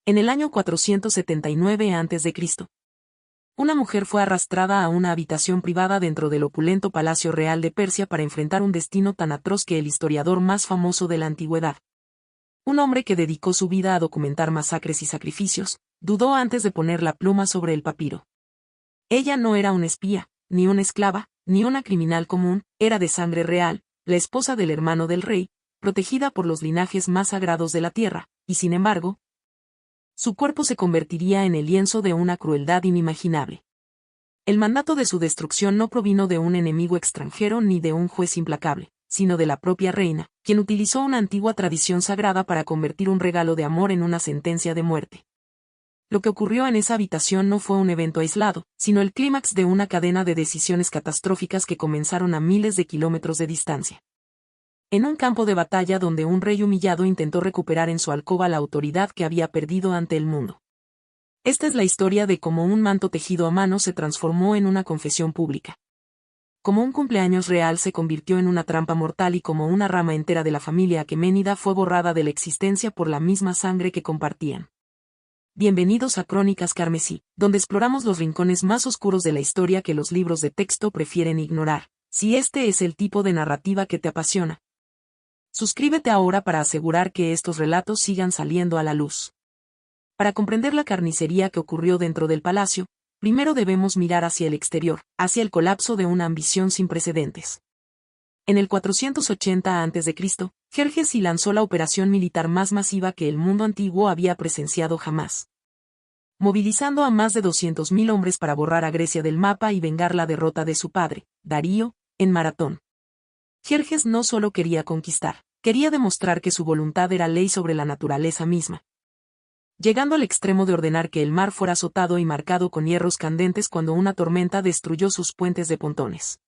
En el año 479 a.C., una mujer fue arrastrada a una habitación privada dentro del opulento Palacio Real de Persia para enfrentar un destino tan atroz que el historiador más famoso de la antigüedad, un hombre que dedicó su vida a documentar masacres y sacrificios, dudó antes de poner la pluma sobre el papiro. Ella no era una espía, ni una esclava, ni una criminal común, era de sangre real, la esposa del hermano del rey, protegida por los linajes más sagrados de la tierra, y sin embargo, su cuerpo se convertiría en el lienzo de una crueldad inimaginable. El mandato de su destrucción no provino de un enemigo extranjero ni de un juez implacable, sino de la propia reina, quien utilizó una antigua tradición sagrada para convertir un regalo de amor en una sentencia de muerte. Lo que ocurrió en esa habitación no fue un evento aislado, sino el clímax de una cadena de decisiones catastróficas que comenzaron a miles de kilómetros de distancia. En un campo de batalla donde un rey humillado intentó recuperar en su alcoba la autoridad que había perdido ante el mundo. Esta es la historia de cómo un manto tejido a mano se transformó en una confesión pública. Como un cumpleaños real se convirtió en una trampa mortal y como una rama entera de la familia aqueménida fue borrada de la existencia por la misma sangre que compartían. Bienvenidos a Crónicas Carmesí, donde exploramos los rincones más oscuros de la historia que los libros de texto prefieren ignorar. Si este es el tipo de narrativa que te apasiona, suscríbete ahora para asegurar que estos relatos sigan saliendo a la luz. Para comprender la carnicería que ocurrió dentro del palacio, primero debemos mirar hacia el exterior, hacia el colapso de una ambición sin precedentes. En el 480 a.C., Jerjes I lanzó la operación militar más masiva que el mundo antiguo había presenciado jamás, movilizando a más de 200.000 hombres para borrar a Grecia del mapa y vengar la derrota de su padre, Darío, en Maratón. Jerjes no solo quería conquistar, quería demostrar que su voluntad era ley sobre la naturaleza misma, llegando al extremo de ordenar que el mar fuera azotado y marcado con hierros candentes cuando una tormenta destruyó sus puentes de pontones.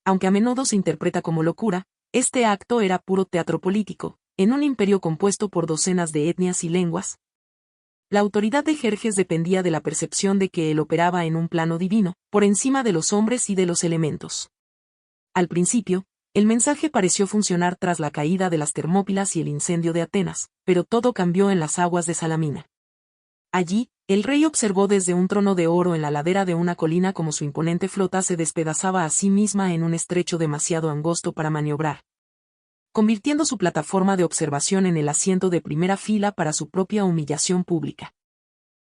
Aunque a menudo se interpreta como locura, este acto era puro teatro político, en un imperio compuesto por docenas de etnias y lenguas. La autoridad de Jerjes dependía de la percepción de que él operaba en un plano divino, por encima de los hombres y de los elementos. Al principio, el mensaje pareció funcionar tras la caída de las Termópilas y el incendio de Atenas, pero todo cambió en las aguas de Salamina. Allí, el rey observó desde un trono de oro en la ladera de una colina cómo su imponente flota se despedazaba a sí misma en un estrecho demasiado angosto para maniobrar, convirtiendo su plataforma de observación en el asiento de primera fila para su propia humillación pública.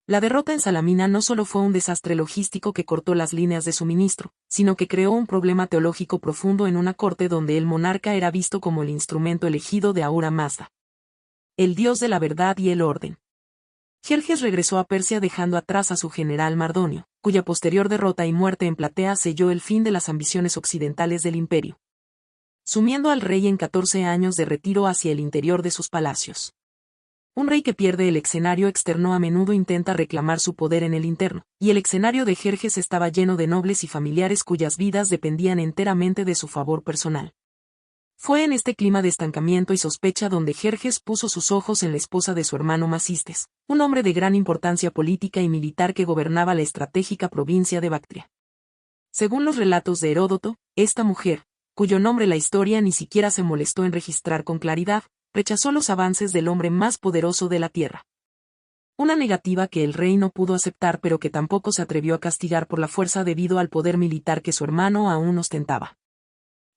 La derrota en Salamina no solo fue un desastre logístico que cortó las líneas de suministro, sino que creó un problema teológico profundo en una corte donde el monarca era visto como el instrumento elegido de Ahura Mazda, el dios de la verdad y el orden. Jerjes regresó a Persia dejando atrás a su general Mardonio, cuya posterior derrota y muerte en Platea selló el fin de las ambiciones occidentales del imperio, sumiendo al rey en 14 años de retiro hacia el interior de sus palacios. Un rey que pierde el escenario externo a menudo intenta reclamar su poder en el interno, y el escenario de Jerjes estaba lleno de nobles y familiares cuyas vidas dependían enteramente de su favor personal. Fue en este clima de estancamiento y sospecha donde Jerjes puso sus ojos en la esposa de su hermano Masistes, un hombre de gran importancia política y militar que gobernaba la estratégica provincia de Bactria. Según los relatos de Heródoto, esta mujer, cuyo nombre la historia ni siquiera se molestó en registrar con claridad, rechazó los avances del hombre más poderoso de la tierra. Una negativa que el rey no pudo aceptar pero que tampoco se atrevió a castigar por la fuerza debido al poder militar que su hermano aún ostentaba.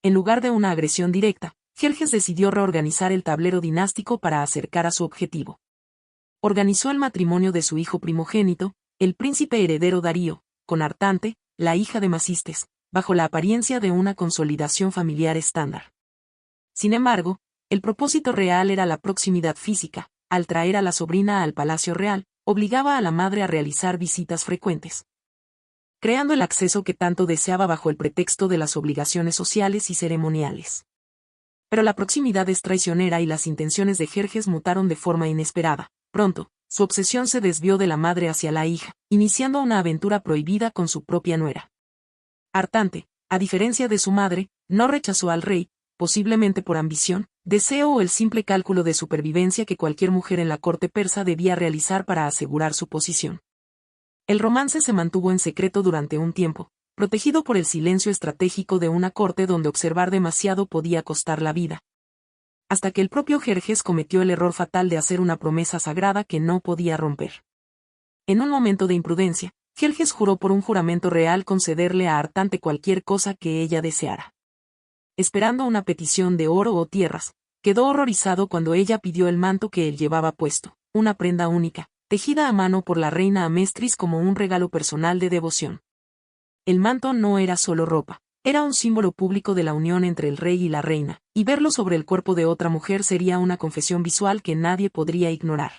En lugar de una agresión directa, Jerjes decidió reorganizar el tablero dinástico para acercar a su objetivo. Organizó el matrimonio de su hijo primogénito, el príncipe heredero Darío, con Artante, la hija de Masistes, bajo la apariencia de una consolidación familiar estándar. Sin embargo, el propósito real era la proximidad física. Al traer a la sobrina al palacio real, obligaba a la madre a realizar visitas frecuentes, creando el acceso que tanto deseaba bajo el pretexto de las obligaciones sociales y ceremoniales. Pero la proximidad es traicionera y las intenciones de Jerjes mutaron de forma inesperada. Pronto, su obsesión se desvió de la madre hacia la hija, iniciando una aventura prohibida con su propia nuera. Artante, a diferencia de su madre, no rechazó al rey, posiblemente por ambición, deseo o el simple cálculo de supervivencia que cualquier mujer en la corte persa debía realizar para asegurar su posición. El romance se mantuvo en secreto durante un tiempo, protegido por el silencio estratégico de una corte donde observar demasiado podía costar la vida. hasta que el propio Jerjes cometió el error fatal de hacer una promesa sagrada que no podía romper. En un momento de imprudencia, Jerjes juró por un juramento real concederle a Artante cualquier cosa que ella deseara. Esperando una petición de oro o tierras, quedó horrorizado cuando ella pidió el manto que él llevaba puesto, una prenda única, tejida a mano por la reina Amestris como un regalo personal de devoción. El manto no era solo ropa, era un símbolo público de la unión entre el rey y la reina, y verlo sobre el cuerpo de otra mujer sería una confesión visual que nadie podría ignorar.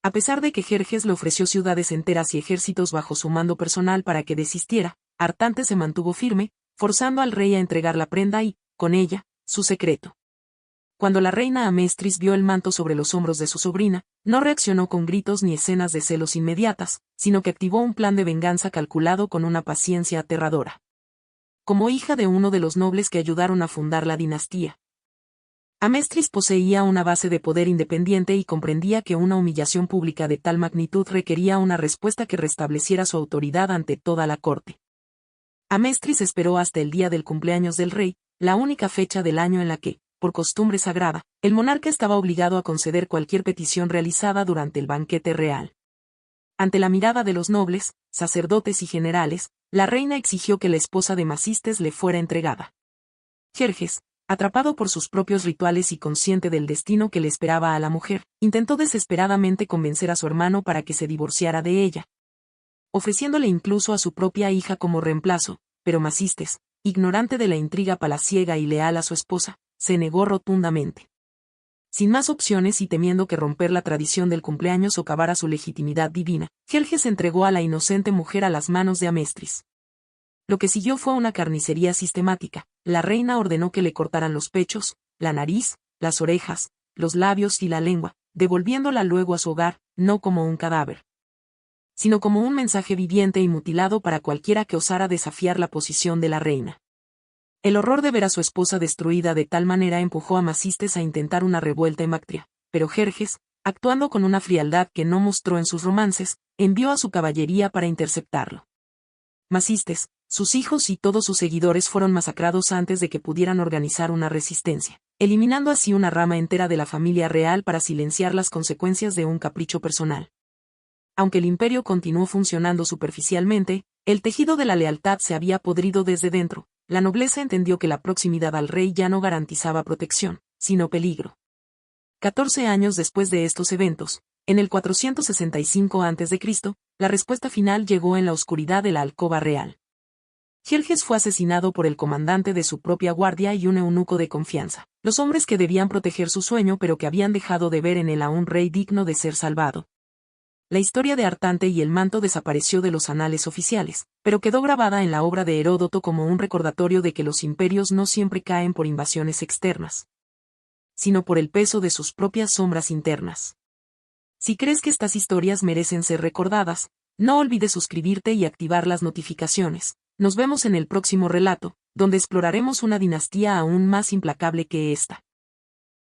A pesar de que Jerjes le ofreció ciudades enteras y ejércitos bajo su mando personal para que desistiera, Artante se mantuvo firme, forzando al rey a entregar la prenda y, con ella, su secreto. Cuando la reina Amestris vio el manto sobre los hombros de su sobrina, no reaccionó con gritos ni escenas de celos inmediatas, sino que activó un plan de venganza calculado con una paciencia aterradora. Como hija de uno de los nobles que ayudaron a fundar la dinastía, Amestris poseía una base de poder independiente y comprendía que una humillación pública de tal magnitud requería una respuesta que restableciera su autoridad ante toda la corte. Amestris esperó hasta el día del cumpleaños del rey, la única fecha del año en la que, por costumbre sagrada, el monarca estaba obligado a conceder cualquier petición realizada durante el banquete real. Ante la mirada de los nobles, sacerdotes y generales, la reina exigió que la esposa de Macistes le fuera entregada. Jerjes, atrapado por sus propios rituales y consciente del destino que le esperaba a la mujer, intentó desesperadamente convencer a su hermano para que se divorciara de ella, ofreciéndole incluso a su propia hija como reemplazo, pero Macistes, ignorante de la intriga palaciega y leal a su esposa, se negó rotundamente. Sin más opciones y temiendo que romper la tradición del cumpleaños socavara su legitimidad divina, Jerjes entregó a la inocente mujer a las manos de Amestris. Lo que siguió fue una carnicería sistemática. La reina ordenó que le cortaran los pechos, la nariz, las orejas, los labios y la lengua, devolviéndola luego a su hogar, no como un cadáver, sino como un mensaje viviente y mutilado para cualquiera que osara desafiar la posición de la reina. El horror de ver a su esposa destruida de tal manera empujó a Macistes a intentar una revuelta en Bactria, pero Jerjes, actuando con una frialdad que no mostró en sus romances, envió a su caballería para interceptarlo. Macistes, sus hijos y todos sus seguidores fueron masacrados antes de que pudieran organizar una resistencia, eliminando así una rama entera de la familia real para silenciar las consecuencias de un capricho personal. Aunque el imperio continuó funcionando superficialmente, el tejido de la lealtad se había podrido desde dentro. La nobleza entendió que la proximidad al rey ya no garantizaba protección, sino peligro. 14 años después de estos eventos, en el 465 a.C., la respuesta final llegó en la oscuridad de la alcoba real. Jerjes fue asesinado por el comandante de su propia guardia y un eunuco de confianza, los hombres que debían proteger su sueño pero que habían dejado de ver en él a un rey digno de ser salvado. La historia de Artante y el manto desapareció de los anales oficiales, pero quedó grabada en la obra de Heródoto como un recordatorio de que los imperios no siempre caen por invasiones externas, sino por el peso de sus propias sombras internas. Si crees que estas historias merecen ser recordadas, no olvides suscribirte y activar las notificaciones. Nos vemos en el próximo relato, donde exploraremos una dinastía aún más implacable que esta.